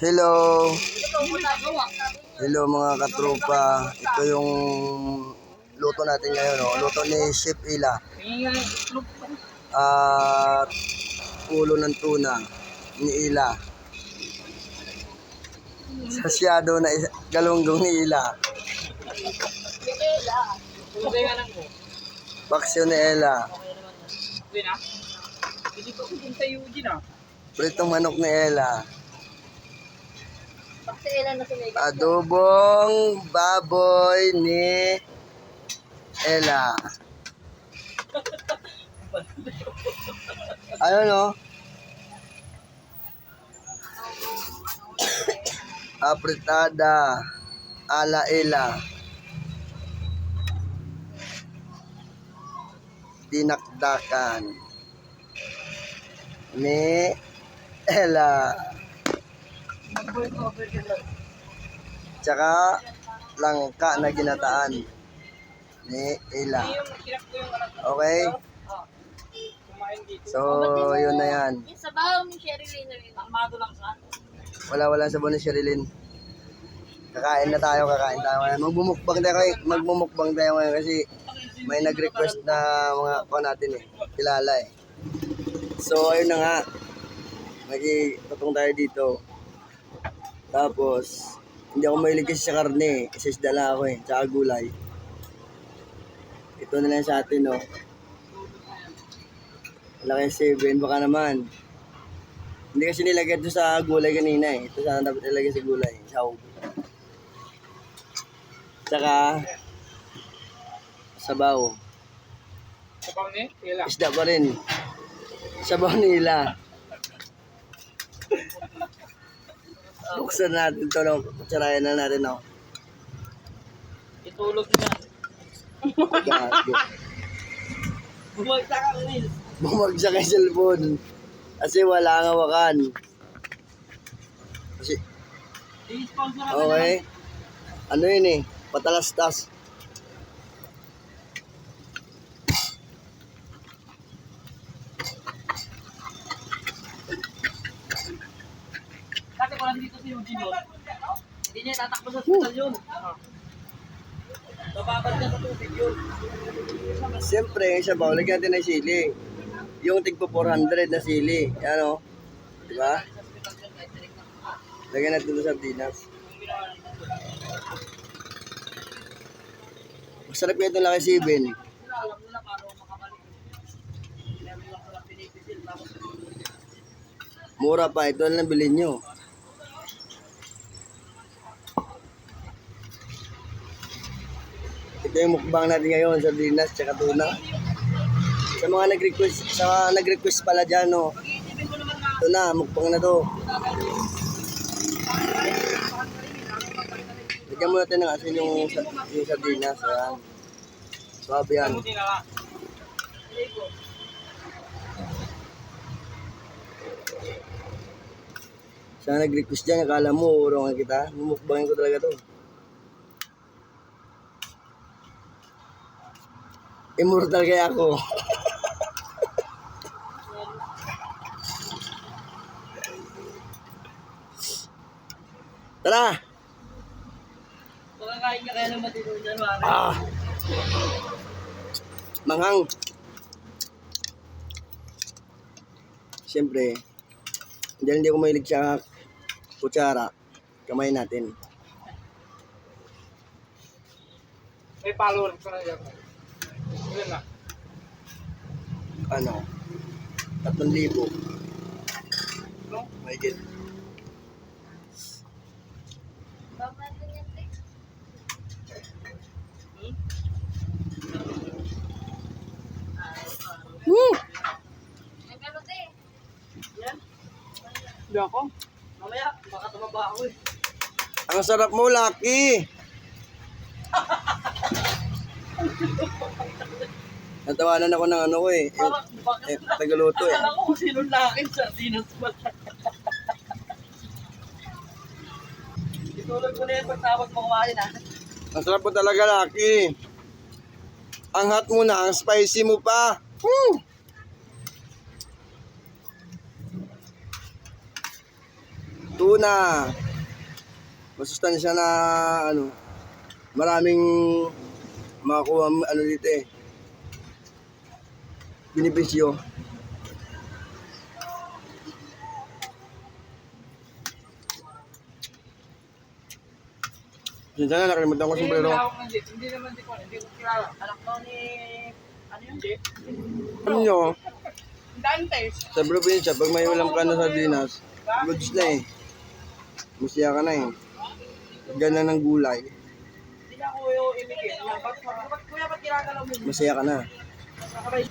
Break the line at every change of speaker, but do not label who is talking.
Hello. Hello mga katropa. Ito yung luto natin ngayon. Oh. Luto ni Chef Ila. At ulo ng tuna ni Ila. Sasyado na galunggong ni Ila. Paksyon ni Ella. Pritong manok ni Ella. Adobong baboy ni Ella. Ayun o. Apritada ala Ella. Dinakdakan ni Ella. Tsaka langka na ginataan ni Ella. Okay? So, yun na yan.
Sabaw ni Sherilyn.
Wala sabon ni Sherilyn. Kakain tayo ngayon. Magmumukbang tayo ngayon kasi may nag-request na mga pa natin kilala So, ayun na nga. Magtutong tayo dito. Tapos, hindi ako mahilig kasi sa karne. Isa isda lang ako tsaka gulay. Ito na lang sa atin, Laki 7, baka naman. Hindi kasi nilagay ito sa gulay kanina Ito sana dapat nilagay sa gulay. Sahog. Tsaka, sabaw.
Sabaw ni Ila.
Isda pa rin. Sabaw nila. Buksan natin ito, kutsarayan na natin,
Itulog na.
Gago.
Bumagsak ka rin.
Bumagsak yung cellphone. Kasi wala nga wakan. Kasi,
I-sponsor na
okay. Ano yun patalastas.
Kasi kung nandito si Eugene yun, hindi niya tatakbo sa hospital yun. Bababad ka sa tubig yun.
Siyempre, sa baw, lagyan natin ng sili. Yung tigpo 400 na sili. Yan Diba? Lagyan natin ito sa sardinas. Masarap yung itong laki 7.
Alam mo na paano makabalik. Meron lang palang pinipisil.
Mura pa. Ito na lang bilhin nyo. Ito yung mukbang natin ngayon, sardinas tsaka tuna. Sa mga nag-request pala dyan, ito na, mukbang na to. Lagyan mo natin ng asin yung sardinas. Ayan. Swabe yan. Sa nag-request dyan, akala mo, urongan kita. Mumukbangin ko talaga to. Immortal kaya ako. Tara!
Makakain ka kaya ng matulog dyan, Mare.
Manghang. Siyempre, dahil hindi ako mahilig sa kutsara, kamay natin.
May follower ka na dyan. Ilan na?
3,000.
No?
May git.
Yan. Hindi ako. Mamaya, baka tumaba ako
Ang sarap mo, Lucky! Natawanan ako ng tagaluto
Akala ko kung sino laking sardinas pala. Itulog ko na yan pagtapos mo kumain
Ang sarap mo talaga, Lucky. Ang hot mo na, ang spicy mo pa. tuna. Masustansya na ano, maraming makakuha ano dito eh. Benepisyo. Minsan na nakalimutan ko sombrero.
Hindi naman di ko kilala. Anak daw ni... Ano yun, Jay?
Alam nyo,
Dantes.
sa probinsya, pag may ulam ka na sardinas, goods na eh. Masaya ka na eh. Gana ng gulay,
Hindi na ako yung imigay. Ba't kuya, ba't kinagalaw mo?
masaya ka na.
Nakabay.